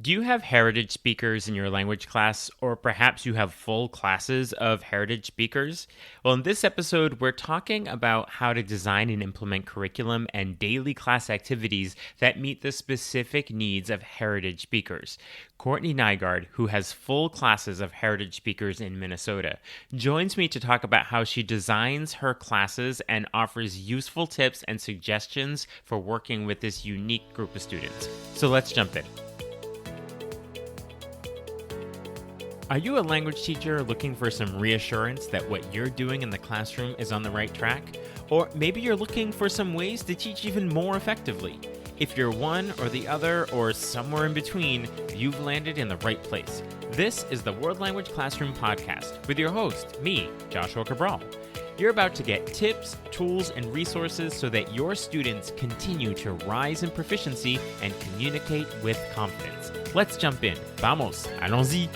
Do you have heritage speakers in your language class, or perhaps you have full classes of heritage speakers? Well, in this episode, we're talking about how to design and implement curriculum and daily class activities that meet the specific needs of heritage speakers. Courtney Nygaard, who has full classes of heritage speakers in Minnesota, joins me to talk about how she designs her classes and offers useful tips and suggestions for working with this unique group of students. So let's jump in. Are you a language teacher looking for some reassurance that what you're doing in the classroom is on the right track? Or maybe you're looking for some ways to teach even more effectively. If you're one or the other or somewhere in between, you've landed in the right place. This is the World Language Classroom Podcast with your host, me, Joshua Cabral. You're about to get tips, tools, and resources so that your students continue to rise in proficiency and communicate with confidence. Let's jump in. Vamos, allons-y.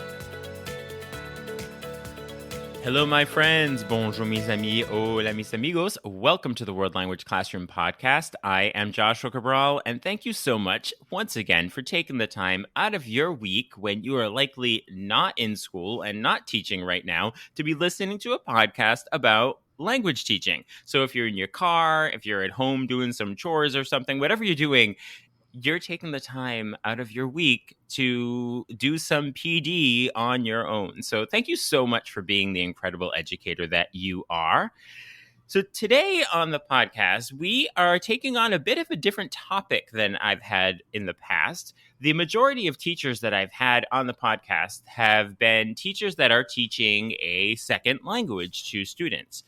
Hello, my friends. Bonjour, mes amis. Hola, mis amigos. Welcome to the World Language Classroom Podcast. I am Joshua Cabral, and thank you so much once again for taking the time out of your week when you are likely not in school and not teaching right now to be listening to a podcast about language teaching. So if you're in your car, if you're at home doing some chores or something, whatever you're doing, you're taking the time out of your week to do some PD on your own. So thank you so much for being the incredible educator that you are. So today on the podcast, we are taking on a bit of a different topic than I've had in the past. The majority of teachers that I've had on the podcast have been teachers that are teaching a second language to students.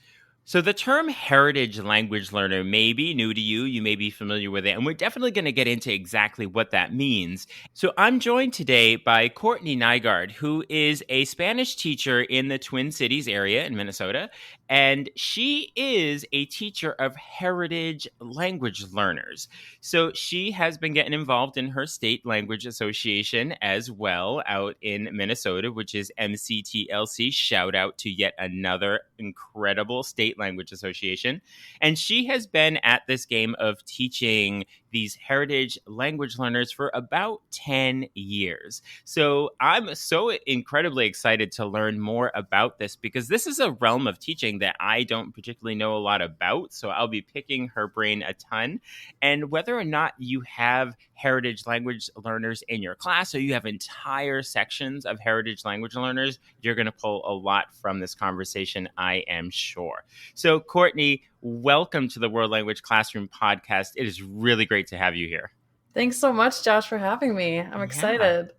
So the term heritage language learner may be new to you. You may be familiar with it, and we're definitely going to get into exactly what that means. So I'm joined today by Courtney Nygaard, who is a Spanish teacher in the Twin Cities area in Minnesota, and she is a teacher of heritage language learners. So she has been getting involved in her state language association as well out in Minnesota, which is MCTLC. Shout out to yet another incredible state language association. And she has been at this game of teaching these heritage language learners for about 10 years. So I'm so incredibly excited to learn more about this because this is a realm of teaching that I don't particularly know a lot about. So I'll be picking her brain a ton. And whether or not you have heritage language learners in your class or you have entire sections of heritage language learners, you're going to pull a lot from this conversation, I am sure. So Courtney, welcome to the World Language Classroom Podcast. It is really great to have you here. Thanks so much, Josh, for having me. I'm excited.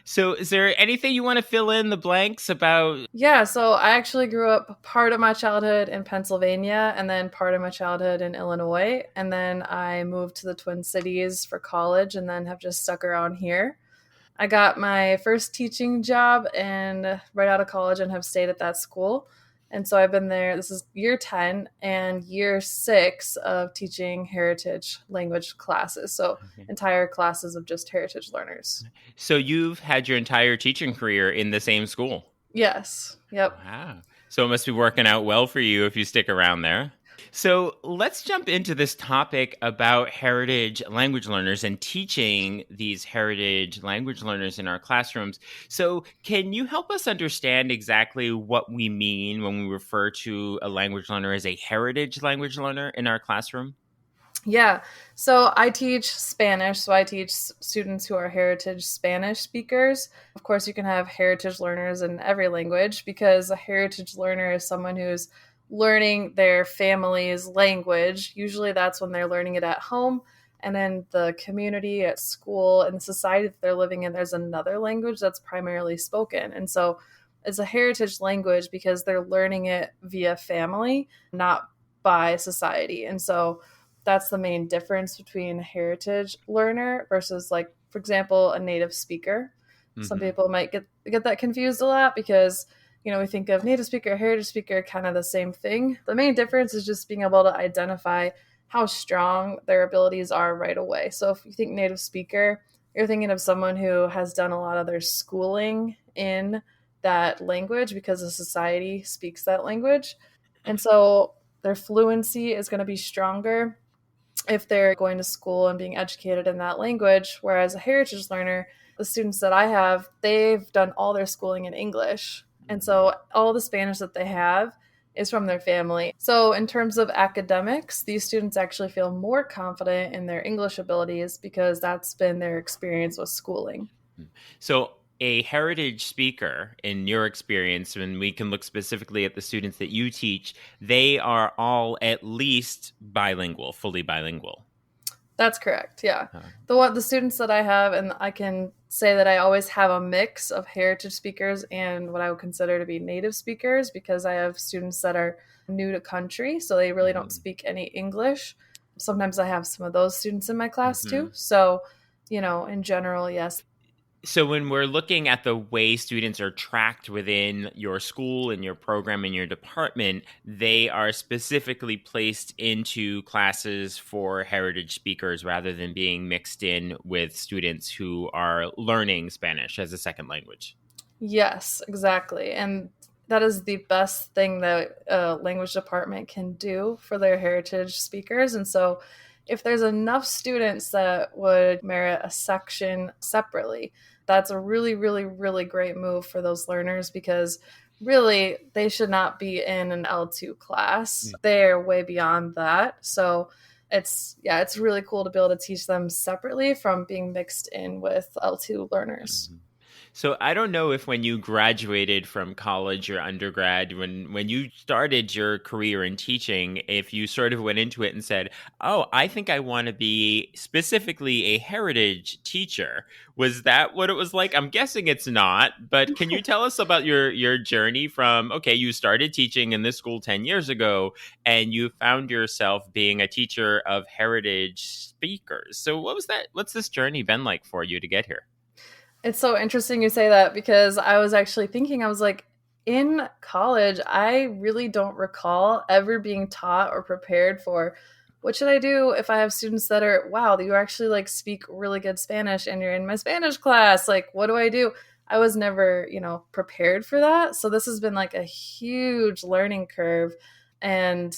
So is there anything you want to fill in the blanks about? Yeah, so I actually grew up part of my childhood in Pennsylvania and then part of my childhood in Illinois. And then I moved to the Twin Cities for college and then have just stuck around here. I got my first teaching job and right out of college and have stayed at that school. And so I've been there, this is year 10 and year 6 of teaching heritage language classes. So entire classes of just heritage learners. So you've had your entire teaching career in the same school? Yes. Yep. Wow. So it must be working out well for you if you stick around there. So let's jump into this topic about heritage language learners and teaching these heritage language learners in our classrooms. So can you help us understand exactly what we mean when we refer to a language learner as a heritage language learner in our classroom? Yeah. So I teach Spanish. So I teach students who are heritage Spanish speakers. Of course, you can have heritage learners in every language because a heritage learner is someone who's learning their family's language. Usually that's when they're learning it at home. And in the community, at school, and the society that they're living in, there's another language that's primarily spoken. And so it's a heritage language because they're learning it via family, not by society. And so that's the main difference between a heritage learner versus, like, for example, a native speaker. Mm-hmm. Some people might get that confused a lot because we think of native speaker, heritage speaker, kind of the same thing. The main difference is just being able to identify how strong their abilities are right away. So if you think native speaker, you're thinking of someone who has done a lot of their schooling in that language because the society speaks that language. And so their fluency is going to be stronger if they're going to school and being educated in that language. Whereas a heritage learner, the students that I have, they've done all their schooling in English. And so all the Spanish that they have is from their family. So in terms of academics, these students actually feel more confident in their English abilities because that's been their experience with schooling. So a heritage speaker, in your experience, when we can look specifically at the students that you teach, they are all at least bilingual, fully bilingual. That's correct. Yeah. The students that I have, and I can say that I always have a mix of heritage speakers and what I would consider to be native speakers, because I have students that are new to country, so they really don't speak any English. Sometimes I have some of those students in my class too. So, in general, yes. So when we're looking at the way students are tracked within your school and your program and your department, they are specifically placed into classes for heritage speakers rather than being mixed in with students who are learning Spanish as a second language. Yes, exactly. And that is the best thing that a language department can do for their heritage speakers. And so if there's enough students that would merit a section separately, that's a really, really, really great move for those learners, because really they should not be in an L2 class. They're way beyond that. So it's really cool to be able to teach them separately from being mixed in with L2 learners. So I don't know if when you graduated from college or undergrad, when you started your career in teaching, if you sort of went into it and said, oh, I think I want to be specifically a heritage teacher. Was that what it was like? I'm guessing it's not, but can you tell us about your journey from, okay, you started teaching in this school 10 years ago and you found yourself being a teacher of heritage speakers. So what's this journey been like for you to get here? It's so interesting you say that, because I was actually thinking, I was like, in college, I really don't recall ever being taught or prepared for what should I do if I have students that are, wow, you actually like speak really good Spanish and you're in my Spanish class. Like, what do I do? I was never, prepared for that. So this has been like a huge learning curve. And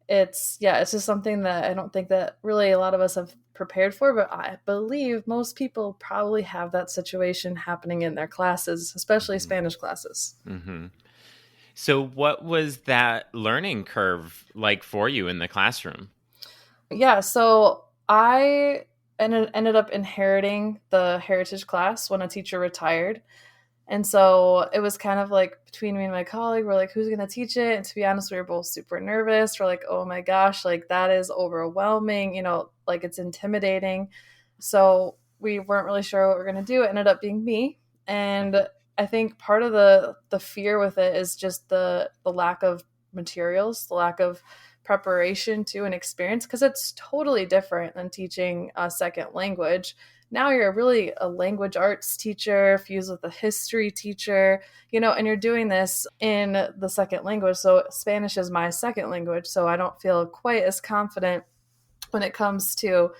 it's just something that I don't think that really a lot of us have prepared for, but I believe most people probably have that situation happening in their classes, especially Spanish classes. So what was that learning curve like for you in the classroom? Yeah, so I ended up inheriting the heritage class when a teacher retired. And so it was kind of like between me and my colleague, we're like, who's going to teach it? And to be honest, we were both super nervous. We're like, oh my gosh, like that is overwhelming, like it's intimidating. So we weren't really sure what we are going to do. It ended up being me. And I think part of the fear with it is just the lack of materials, the lack of preparation to an experience, because it's totally different than teaching a second language. Now you're really a language arts teacher fused with a history teacher, and you're doing this in the second language. So Spanish is my second language. So I don't feel quite as confident when it comes to,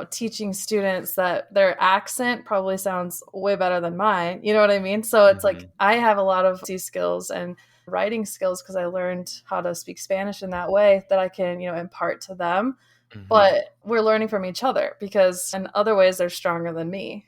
teaching students that their accent probably sounds way better than mine. You know what I mean? So it's like I have a lot of these skills and writing skills because I learned how to speak Spanish in that way that I can, impart to them. But we're learning from each other because in other ways they're stronger than me.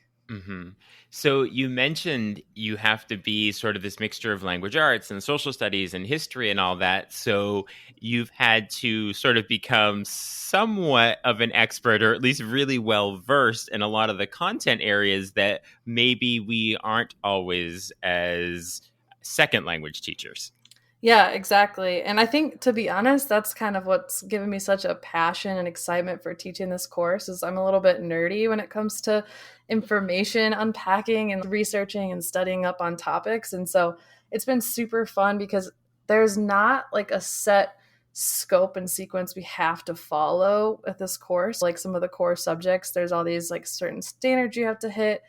So you mentioned you have to be sort of this mixture of language arts and social studies and history and all that. So you've had to sort of become somewhat of an expert, or at least really well versed in a lot of the content areas that maybe we aren't always as second language teachers. Yeah, exactly. And I think, to be honest, that's kind of what's given me such a passion and excitement for teaching this course is I'm a little bit nerdy when it comes to information unpacking and researching and studying up on topics. And so it's been super fun because there's not like a set scope and sequence we have to follow at this course. Like some of the core subjects, there's all these like certain standards you have to hit,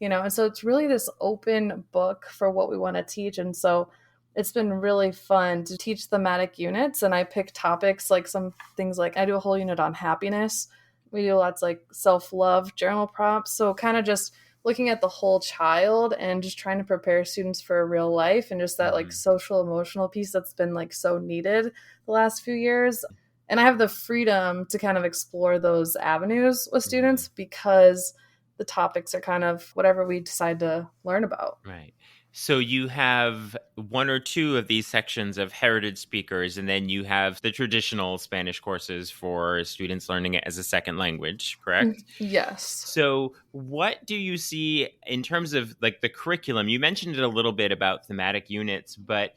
and so it's really this open book for what we want to teach. And so it's been really fun to teach thematic units, and I pick topics like some things like I do a whole unit on happiness. We do lots like self-love, journal prompts. So kind of just looking at the whole child and just trying to prepare students for real life and just that like social emotional piece that's been like so needed the last few years. And I have the freedom to kind of explore those avenues with students because the topics are kind of whatever we decide to learn about. Right. So you have one or two of these sections of heritage speakers, and then you have the traditional Spanish courses for students learning it as a second language, correct? Yes. So, what do you see in terms of like the curriculum? You mentioned it a little bit about thematic units, but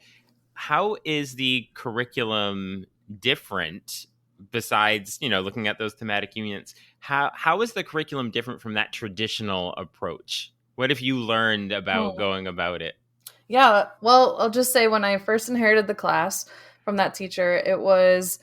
how is the curriculum different besides, looking at those thematic units? How is the curriculum different from that traditional approach? What have you learned about Mm. going about it? Yeah. Well, I'll just say when I first inherited the class from that teacher, it was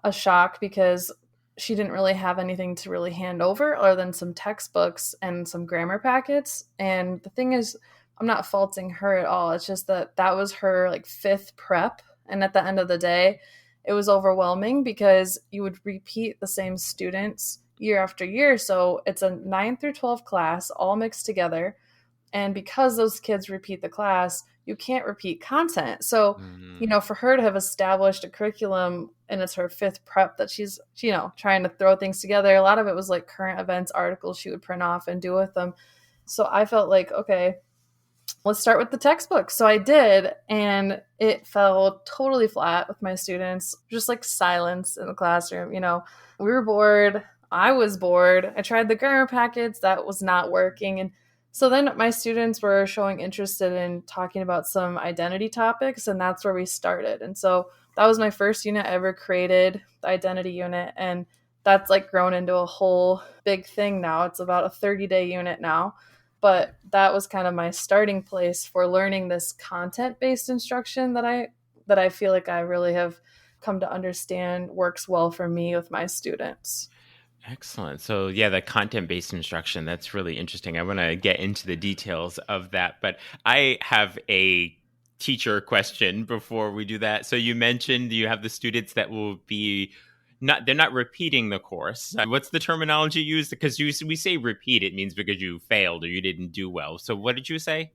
a shock because she didn't really have anything to really hand over other than some textbooks and some grammar packets. And the thing is, I'm not faulting her at all. It's just that that was her like fifth prep. And at the end of the day, it was overwhelming because you would repeat the same students year after year. So it's a 9 through 12 class all mixed together. And because those kids repeat the class, you can't repeat content. So, Mhm. for her to have established a curriculum and it's her fifth prep that she's, trying to throw things together, a lot of it was like current events articles she would print off and do with them. So I felt like, okay, let's start with the textbook. So I did, and it fell totally flat with my students, just like silence in the classroom. We were bored. I was bored. I tried the grammar packets, that was not working. And so then my students were showing interest in talking about some identity topics, and that's where we started. And so that was my first unit I ever created, the identity unit. And that's like grown into a whole big thing now. It's about a 30-day unit now. But that was kind of my starting place for learning this content-based instruction that I feel like I really have come to understand works well for me with my students. Excellent. So, yeah, the content based instruction, that's really interesting. I want to get into the details of that, but I have a teacher question before we do that. So, you mentioned you have the students that will be they're not repeating the course. What's the terminology used? Because we say repeat, it means because you failed or you didn't do well. So, what did you say?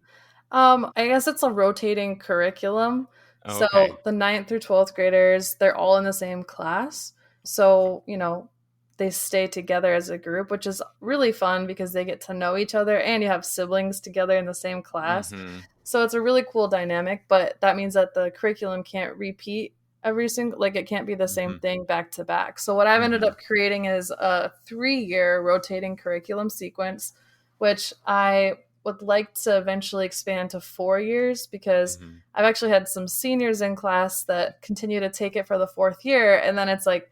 I guess it's a rotating curriculum. Okay. So the ninth through 12th graders, they're all in the same class. So, they stay together as a group, which is really fun because they get to know each other and you have siblings together in the same class. Mm-hmm. So it's a really cool dynamic, but that means that the curriculum can't repeat every single, like it can't be the same Mm-hmm. thing back to back. So what I've ended Mm-hmm. up creating is a 3-year rotating curriculum sequence, which I would like to eventually expand to 4 years because Mm-hmm. I've actually had some seniors in class that continue to take it for the 4th year. And then it's like,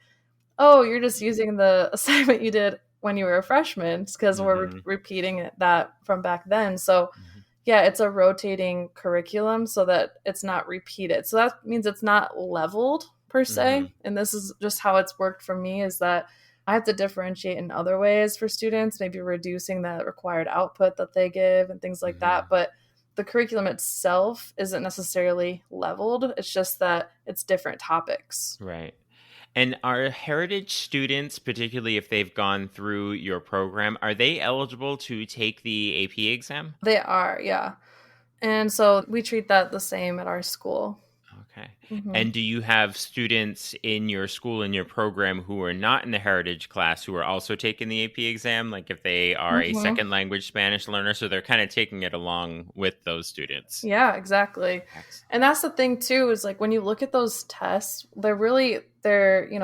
oh, you're just using the assignment you did when you were a freshman because we're Mm-hmm. repeating that from back then. So Mm-hmm. yeah, it's a rotating curriculum so that it's not repeated. So that means it's not leveled per Mm-hmm. se. And this is just how it's worked for me is that I have to differentiate in other ways for students, maybe reducing that required output that they give and things like Mm-hmm. that. But the curriculum itself isn't necessarily leveled. It's just that it's different topics. Right. And are heritage students, particularly if they've gone through your program, are they eligible to take the AP exam? They are, yeah. And so we treat that the same at our school. Okay. Hmm. And do you have students in your school, in your program, who are not in the heritage class who are also taking the AP exam? Like if they are a Hmm. second language Spanish learner, so they're kind of taking it along with those students. Yeah, exactly. Excellent. And that's the thing too, is like when you look at those tests, they're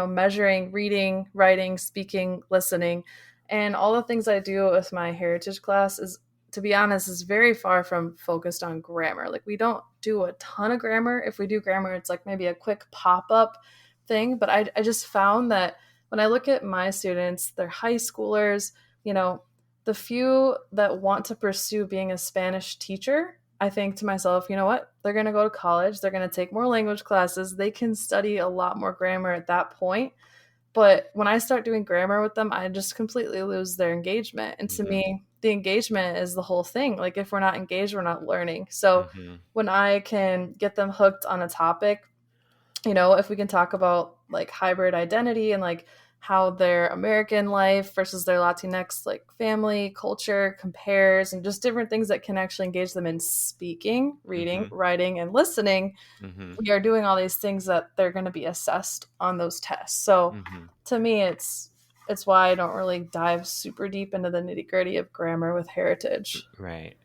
measuring reading, writing, speaking, listening. And all the things I do with my heritage class is, to be honest, is very far from focused on grammar. Like we don't do a ton of grammar. If we do grammar, it's like maybe a quick pop-up thing. But I just found that when I look at my students, they're high schoolers, you know, the few that want to pursue being a Spanish teacher, I think to myself, you know what? They're going to go to college. They're going to take more language classes. They can study a lot more grammar at that point. But when I start doing grammar with them, I just completely lose their engagement. And to Mm-hmm. me, the engagement is the whole thing. Like if we're not engaged, we're not learning. So Mm-hmm. when I can get them hooked on a topic, if we can talk about like hybrid identity and like how their American life versus their Latinx like family culture compares and just different things that can actually engage them in speaking, reading, Mm-hmm. writing, and listening, Mm-hmm. we are doing all these things that they're going to be assessed on those tests. So Mm-hmm. to me, it's it's why I don't really dive super deep into the nitty-gritty of grammar with heritage. Right.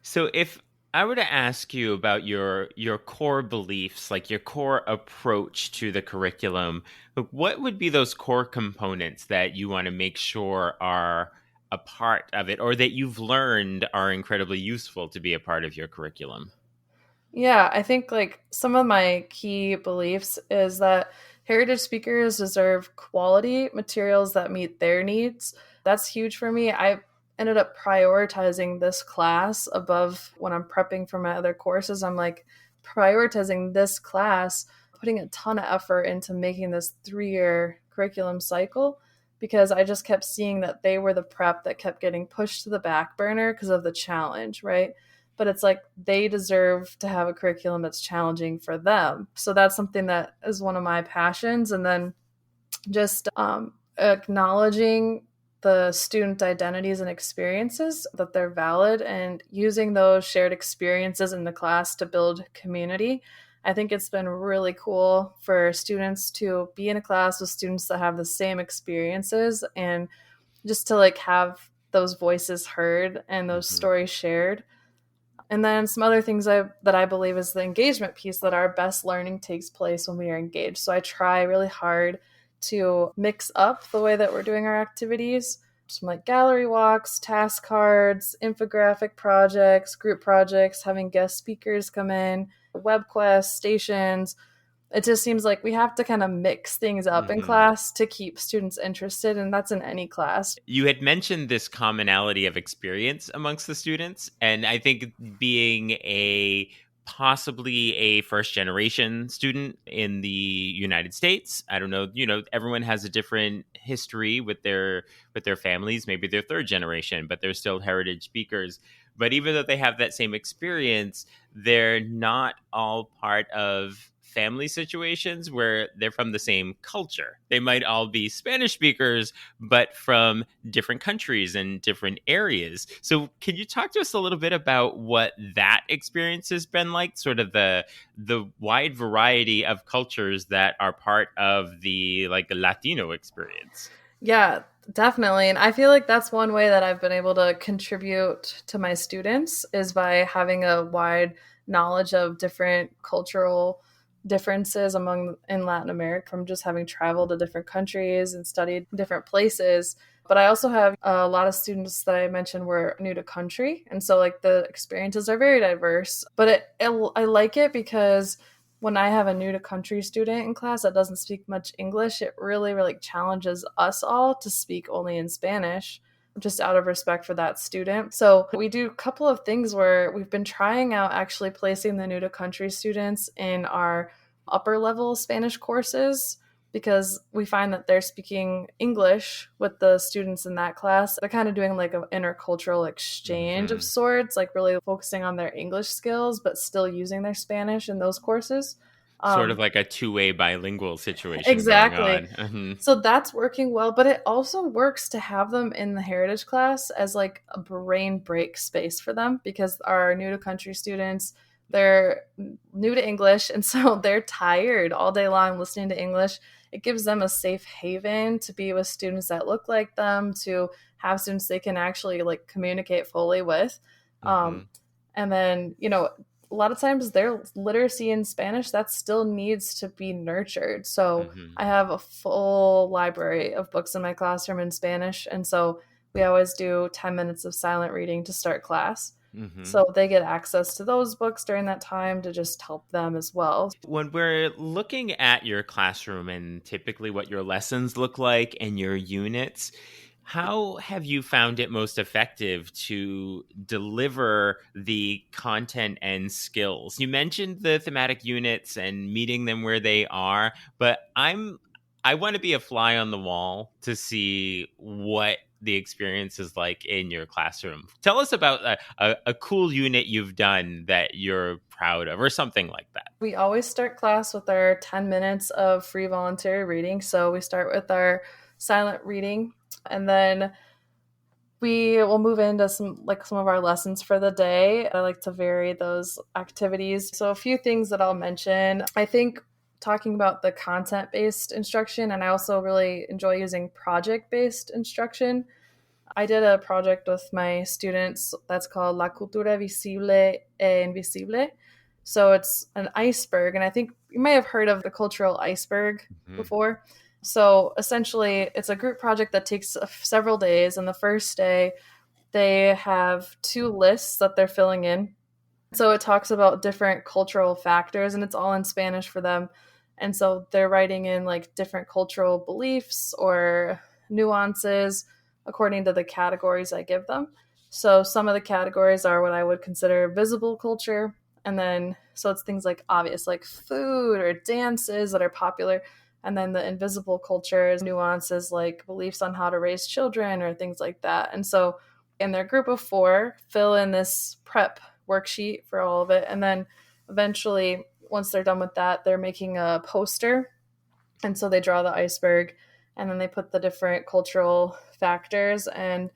So if I were to ask you about your core beliefs, like your core approach to the curriculum, like, what would be those core components that you want to make sure are a part of it, or that you've learned are incredibly useful to be a part of your curriculum? Yeah, I think like some of my key beliefs is that heritage speakers deserve quality materials that meet their needs. That's huge for me. I ended up prioritizing this class above when I'm prepping for my other courses. I'm like prioritizing this class, putting a ton of effort into making this 3-year curriculum cycle because I just kept seeing that they were the prep that kept getting pushed to the back burner because of the challenge, right? But it's like they deserve to have a curriculum that's challenging for them. So that's something that is one of my passions. And then just acknowledging the student identities and experiences, that they're valid, and using those shared experiences in the class to build community. I think it's been really cool for students to be in a class with students that have the same experiences, and just to like have those voices heard and those Hmm. stories shared. And then some other things that I believe is the engagement piece, that our best learning takes place when we are engaged. So I try really hard to mix up the way that we're doing our activities. Some like gallery walks, task cards, infographic projects, group projects, having guest speakers come in, web quests, stations. It just seems like we have to kind of mix things up in Hmm. class to keep students interested, and that's in any class. You had mentioned this commonality of experience amongst the students, and I think being a possibly a first generation student in the United States, I don't know, everyone has a different history with their families, maybe they're third generation, but they're still heritage speakers. But even though they have that same experience, they're not all part of family situations where they're from the same culture. They might all be Spanish speakers, but from different countries and different areas. So, can you talk to us a little bit about what that experience has been like? Sort of the wide variety of cultures that are part of the like Latino experience. Yeah, definitely. And I feel like that's one way that I've been able to contribute to my students is by having a wide knowledge of different cultural differences among in Latin America from just having traveled to different countries and studied different places. But I also have a lot of students that I mentioned were new to country. And so like the experiences are very diverse. But I like it because when I have a new to country student in class that doesn't speak much English, it really, really challenges us all to speak only in Spanish, just out of respect for that student. So we do a couple of things where we've been trying out actually placing the new to country students in our upper level Spanish courses, because we find that they're speaking English with the students in that class. They're kind of doing like an intercultural exchange of Hmm. sorts, like really focusing on their English skills, but still using their Spanish in those courses. Sort of Um, like a two-way bilingual situation going exactly. on. Mhm. So that's working well, but it also works to have them in the heritage class as like a brain break space for them, because our new to country students, they're new to English, and so they're tired all day long listening to English. It gives them a safe haven to be with students that look like them, to have students they can actually like communicate fully with. Um, Hmm. and then, a lot of times their literacy in Spanish that still needs to be nurtured. So Hmm. I have a full library of books in my classroom in Spanish. And so we always do 10 minutes of silent reading to start class. Hmm. So they get access to those books during that time to just help them as well. When we're looking at your classroom and typically what your lessons look like and your units, how have you found it most effective to deliver the content and skills? You mentioned the thematic units and meeting them where they are, but I want to be a fly on the wall to see what the experience is like in your classroom. Tell us about a cool unit you've done that you're proud of or something like that. We always start class with our 10 minutes of free voluntary reading. So we start with our silent reading, and then we will move into some of our lessons for the day. I like to vary those activities. So a few things that I'll mention. I think talking about the content-based instruction, and I also really enjoy using project-based instruction. I did a project with my students that's called La Cultura Visible e Invisible. So it's an iceberg, and I think you may have heard of the cultural iceberg Mhm. before. So essentially, it's a group project that takes several days, and the first day they have two lists that they're filling in. So it talks about different cultural factors, and it's all in Spanish for them. And so they're writing in like different cultural beliefs or nuances according to the categories I give them. So some of the categories are what I would consider visible culture. And then, so it's things like obvious, like food or dances that are popular. And then the invisible culture is nuances like beliefs on how to raise children or things like that. And so in their group of four, fill in this prep worksheet for all of it. And then eventually, once they're done with that, they're making a poster. And so they draw the iceberg and then they put the different cultural factors, and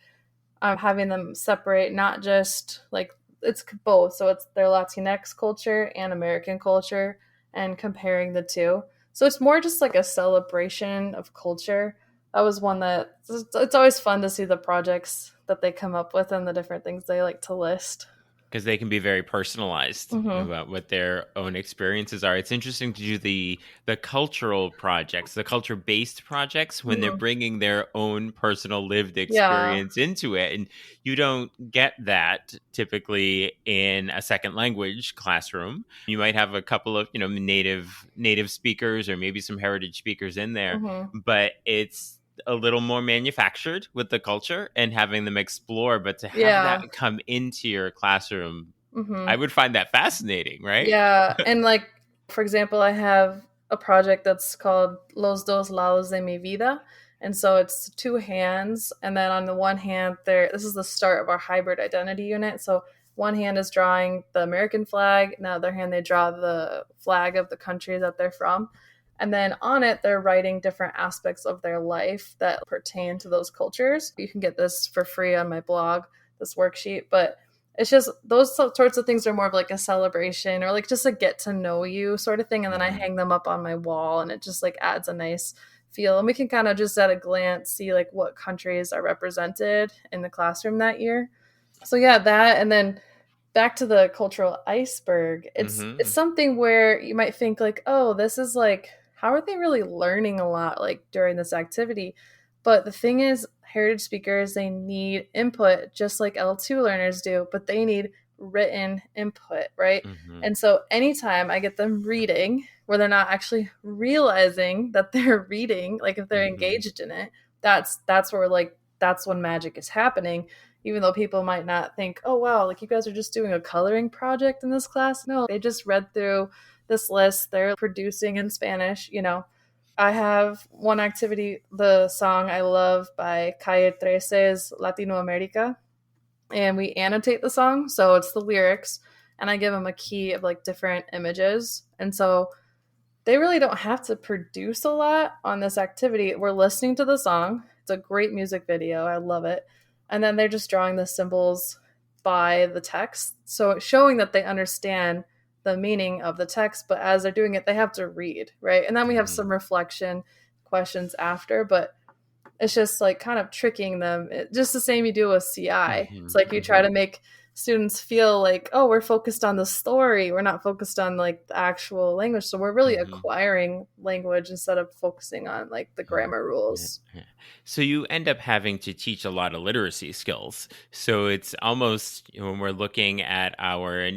having them separate not just like it's both. So it's their Latinx culture and American culture and comparing the two. So it's more just like a celebration of culture. That was one that it's always fun to see the projects that they come up with and the different things they like to list. Because they can be very personalized Mm-hmm. about what their own experiences are. It's interesting to do the cultural projects, the culture based projects, when they're Mm-hmm. bringing their own personal lived Yeah. experience into it, and you don't get that typically in a second language classroom. You might have a couple of native speakers or maybe some heritage speakers in there, Mm-hmm. but it's a little more manufactured with the culture and having them explore. But to have Yeah. that come into your classroom, Mm-hmm. I would find that fascinating, right? Yeah. And like, for example, I have a project that's called Los Dos Lados de Mi Vida. And so it's two hands. And then on the one hand, this is the start of our hybrid identity unit. So one hand is drawing the American flag, and the other hand, they draw the flag of the country that they're from. And then on it, they're writing different aspects of their life that pertain to those cultures. You can get this for free on my blog, this worksheet. But it's just those sorts of things are more of like a celebration or like just a get to know you sort of thing. And then I Mhm. hang them up on my wall, and it just like adds a nice feel. And we can kind of just at a glance see like what countries are represented in the classroom that year. So yeah, that. And then back to the cultural iceberg, it's Mhm. something where you might think like, oh, this is like, how are they really learning a lot like during this activity? But the thing is, heritage speakers, they need input just like L2 learners do, but they need written input, right? Mhm. And so anytime I get them reading where they're not actually realizing that they're reading, like if they're Mhm. engaged in it, that's where like that's when magic is happening. Even though people might not think, oh wow, like you guys are just doing a coloring project in this class. No, they just read through this list, they're producing in Spanish. I have one activity, the song I love by Calle 13's Latino America, and we annotate the song. So it's the lyrics, and I give them a key of like different images. And so they really don't have to produce a lot on this activity. We're listening to the song. It's a great music video. I love it. And then they're just drawing the symbols by the text. So it's showing that they understand the meaning of the text, but as they're doing it, they have to read, right? And then we have Mhm. some reflection questions after, but it's just like kind of tricking them. Just the same you do with CI. It's Mhm. like you try Mhm. to make students feel like, oh, we're focused on the story. We're not focused on like the actual language. So we're really Mhm. acquiring language instead of focusing on like the Yeah. grammar Yeah. rules. Yeah. So you end up having to teach a lot of literacy skills. So it's almost, when we're looking at our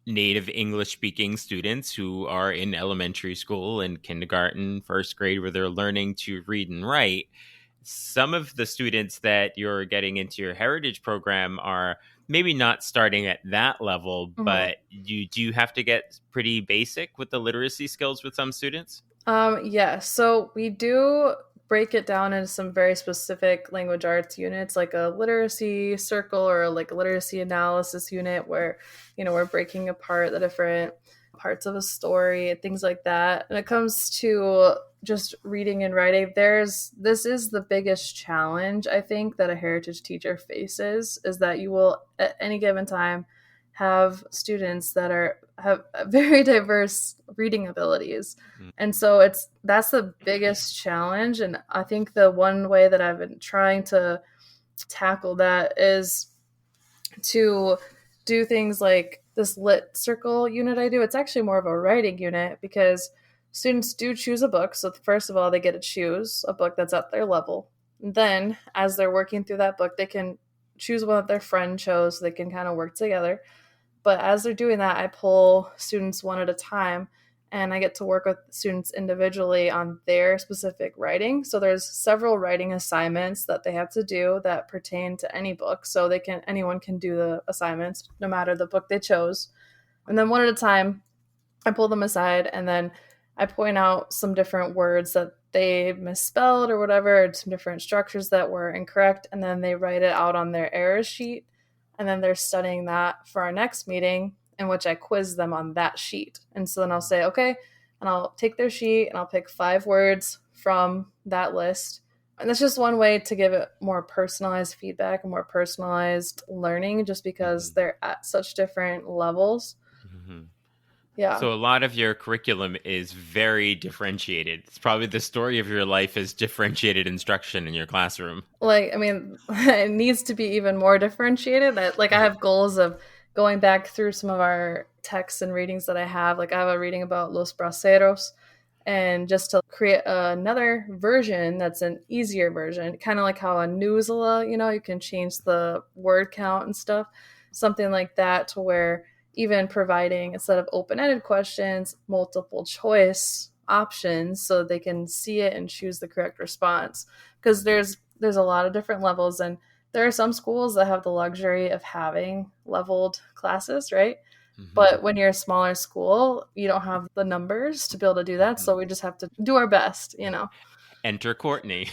native English speaking students who are in elementary school and kindergarten, first grade, where they're learning to read and write. Some of the students that you're getting into your heritage program are maybe not starting at that level, Mhm. but you do have to get pretty basic with the literacy skills with some students. Yeah, so we do break it down into some very specific language arts units, like a literacy circle or like a literacy analysis unit where, we're breaking apart the different parts of a story and things like that. When it comes to just reading and writing, this is the biggest challenge I think that a heritage teacher faces is that you will at any given time have students that have very diverse reading abilities. Mm. And so that's the biggest challenge. And I think the one way that I've been trying to tackle that is to do things like this lit circle unit I do. It's actually more of a writing unit because students do choose a book. So first of all, they get to choose a book that's at their level. And then as they're working through that book, they can choose one that their friend chose so they can kind of work together. But as they're doing that, I pull students one at a time and I get to work with students individually on their specific writing. So there's several writing assignments that they have to do that pertain to any book. So anyone can do the assignments no matter the book they chose. And then one at a time, I pull them aside and then I point out some different words that they misspelled or whatever, or some different structures that were incorrect, and then they write it out on their error sheet. And then they're studying that for our next meeting, in which I quiz them on that sheet. And so then I'll say, okay, and I'll take their sheet and I'll pick 5 words from that list. And that's just one way to give it more personalized feedback and more personalized learning, just because they're at such different levels. Mm-hmm. Yeah. So a lot of your curriculum is very differentiated. It's probably the story of your life is differentiated instruction in your classroom. Like, I mean, it needs to be even more differentiated. I have goals of going back through some of our texts and readings that I have. Like I have a reading about Los Braceros, and just to create another version that's an easier version, kind of like how a Newsela, you can change the word count and stuff. Something like that, to where even providing, instead of open-ended questions, multiple choice options so they can see it and choose the correct response. Because there's a lot of different levels, and there are some schools that have the luxury of having leveled classes, right? Mm-hmm. But when you're a smaller school, you don't have the numbers to be able to do that. Mm-hmm. So we just have to do our best, Enter Courtney.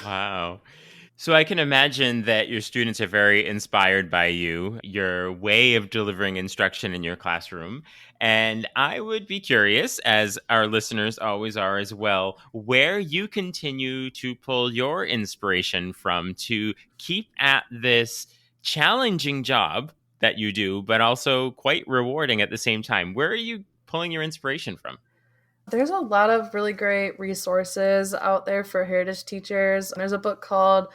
Wow. So I can imagine that your students are very inspired by you, your way of delivering instruction in your classroom. And I would be curious, as our listeners always are as well, where you continue to pull your inspiration from to keep at this challenging job that you do, but also quite rewarding at the same time. Where are you pulling your inspiration from? There's a lot of really great resources out there for heritage teachers. There's a book called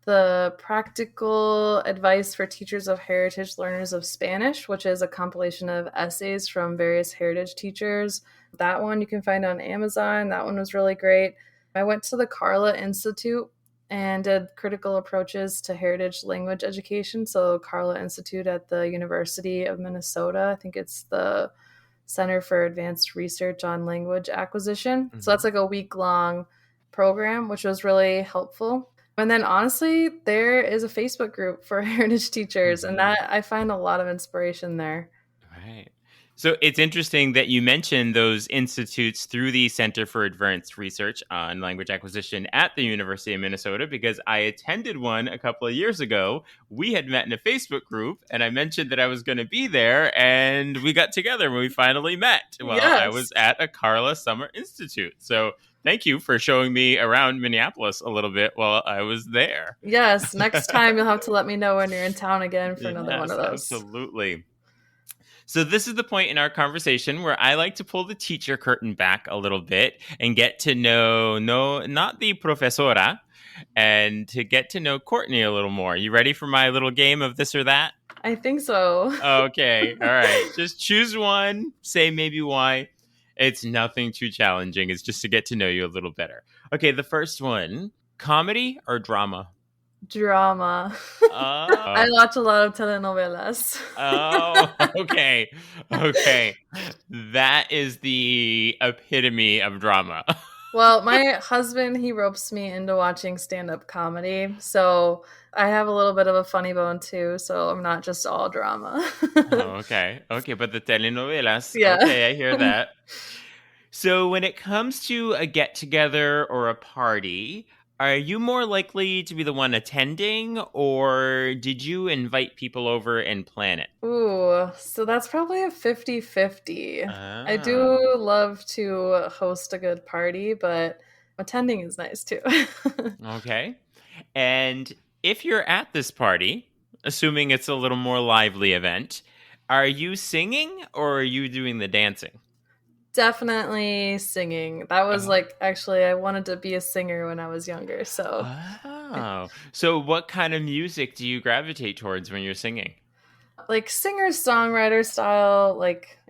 The Practical Advice for Teachers of Heritage Learners of Spanish, which is a compilation of essays from various heritage teachers. That one you can find on Amazon. That one was really great. I went to the Carla Institute and did critical approaches to heritage language education. So Carla Institute at the University of Minnesota. I think it's the Center for Advanced Research on Language Acquisition. Mm-hmm. So that's like a week-long program, which was really helpful. And then honestly, there is a Facebook group for heritage teachers, mm-hmm. and that I find a lot of inspiration there. Right. So it's interesting that you mentioned those institutes through the Center for Advanced Research on Language Acquisition at the University of Minnesota, because I attended one a couple of years ago. We had met in a Facebook group, and I mentioned that I was going to be there, and we got together when we finally met while I was at a Carla Summer Institute. So thank you for showing me around Minneapolis a little bit while I was there. Yes, next time you'll have to let me know when you're in town again for another one of those. Absolutely. So this is the point in our conversation where I like to pull the teacher curtain back a little bit and get to know, not the profesora, and to get to know Courtney a little more. You ready for my little game of this or that? I think so. Okay. All right. Just choose one. Say maybe why. It's nothing too challenging. It's just to get to know you a little better. Okay. The first one, comedy or drama? Drama. I watch a lot of telenovelas. Oh, okay. Okay. That is the epitome of drama. Well, my husband, he ropes me into watching stand-up comedy. So I have a little bit of a funny bone too. So I'm not just all drama. Okay. Okay. But the telenovelas. Yeah. Okay. I hear that. So when it comes to a get-together or a party, are you more likely to be the one attending, or did you invite people over and plan it? Ooh, so that's probably a 50-50. I do love to host a good party, but attending is nice too. Okay. And if you're at this party, assuming it's a little more lively event. Are you singing or are you doing the dancing? Definitely singing. That was actually, I wanted to be a singer when I was younger. So, Oh, so what kind of music do you gravitate towards when you're singing? like singer-songwriter style,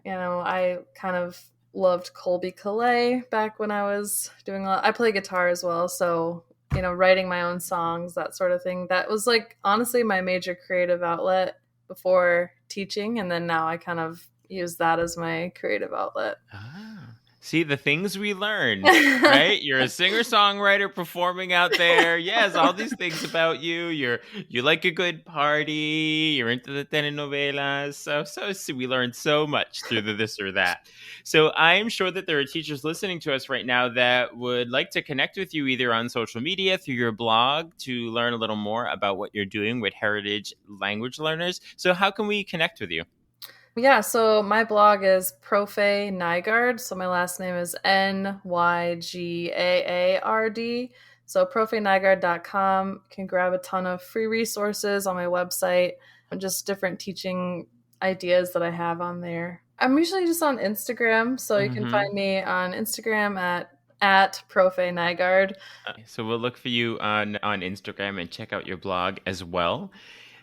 I kind of loved Colby Calais back when I was doing I play guitar as well. So, writing my own songs, that sort of thing. That was honestly my major creative outlet before teaching. And then now I kind of use that as my creative outlet. Ah, see the things we learn, right? You're a singer-songwriter performing out there. Yes, all these things about you. You like a good party. You're into the telenovelas. So we learned so much through the this or that. So I'm sure that there are teachers listening to us right now that would like to connect with you either on social media, through your blog, to learn a little more about what you're doing with heritage language learners. So how can we connect with you? Yeah, so my blog is Profe Nygaard. So my last name is Nygaard. So profenygaard.com. Can grab a ton of free resources on my website and just different teaching ideas that I have on there. I'm usually just on Instagram, so you can find me on Instagram at Profe Nygaard. So we'll look for you on Instagram and check out your blog as well.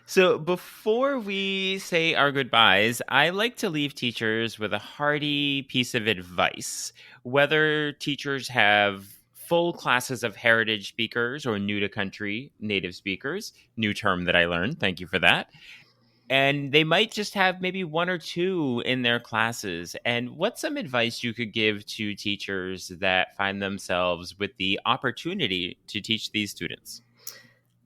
So before we say our goodbyes, I like to leave teachers with a hearty piece of advice. Whether teachers have full classes of heritage speakers or new to country native speakers, new term that I learned, thank you for that. And they might just have maybe one or two in their classes. And what's some advice you could give to teachers that find themselves with the opportunity to teach these students?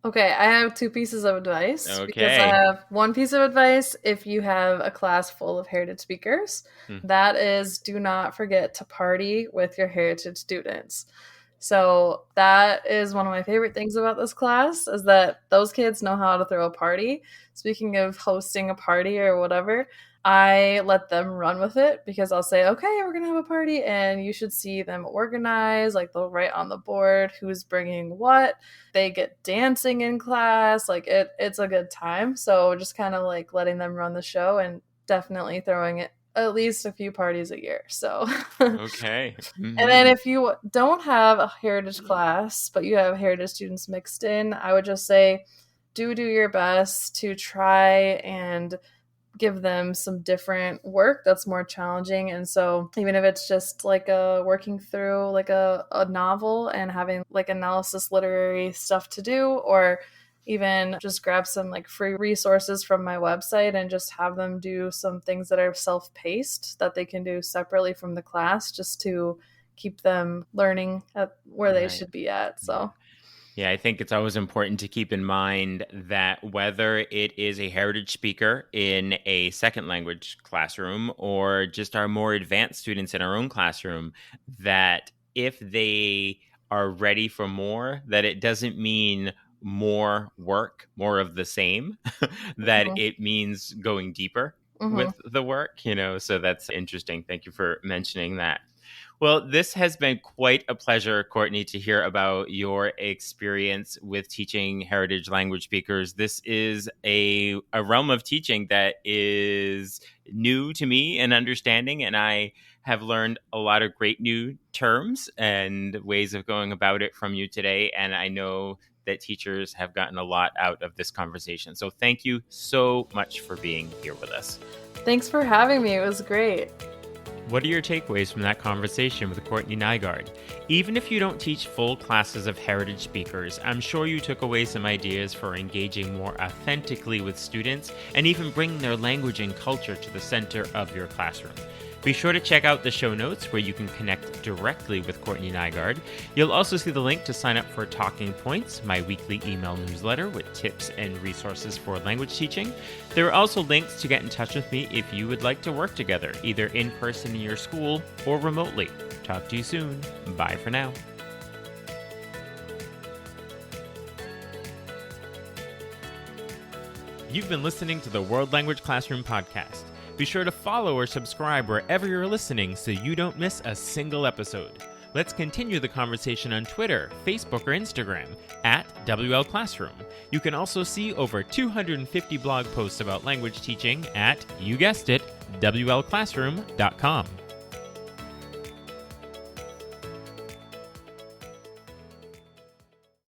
Okay, I have two pieces of advice. Okay. Because I have one piece of advice if you have a class full of heritage speakers. That is, do not forget to party with your heritage students. So that is one of my favorite things about this class, is that those kids know how to throw a party. Speaking of hosting a party or whatever, I let them run with it because I'll say, okay, we're going to have a party, and you should see them organize. They'll write on the board who's bringing what. They get dancing in class. It's a good time. So just kind of letting them run the show, and definitely throwing it at least a few parties a year. So, okay. Mm-hmm. And then if you don't have a heritage class, but you have heritage students mixed in, I would just say, do your best to try and give them some different work that's more challenging. And so even if it's just working through a novel and having analysis literary stuff to do, or even just grab some free resources from my website and just have them do some things that are self-paced that they can do separately from the class, just to keep them learning at where they should be at. So yeah, I think it's always important to keep in mind that whether it is a heritage speaker in a second language classroom or just our more advanced students in our own classroom, that if they are ready for more, that it doesn't mean more work, more of the same, that it means going deeper with the work, so that's interesting. Thank you for mentioning that. Well, this has been quite a pleasure, Courtney, to hear about your experience with teaching heritage language speakers. This is a realm of teaching that is new to me and understanding, and I have learned a lot of great new terms and ways of going about it from you today. And I know that teachers have gotten a lot out of this conversation. So thank you so much for being here with us. Thanks for having me. It was great. What are your takeaways from that conversation with Courtney Nygaard? Even if you don't teach full classes of heritage speakers, I'm sure you took away some ideas for engaging more authentically with students and even bringing their language and culture to the center of your classroom. Be sure to check out the show notes where you can connect directly with Courtney Nygaard. You'll also see the link to sign up for Talking Points, my weekly email newsletter with tips and resources for language teaching. There are also links to get in touch with me if you would like to work together, either in person in your school or remotely. Talk to you soon. Bye for now. You've been listening to the World Language Classroom podcast. Be sure to follow or subscribe wherever you're listening so you don't miss a single episode. Let's continue the conversation on Twitter, Facebook, or Instagram at WL Classroom. You can also see over 250 blog posts about language teaching at, you guessed it, WLClassroom.com.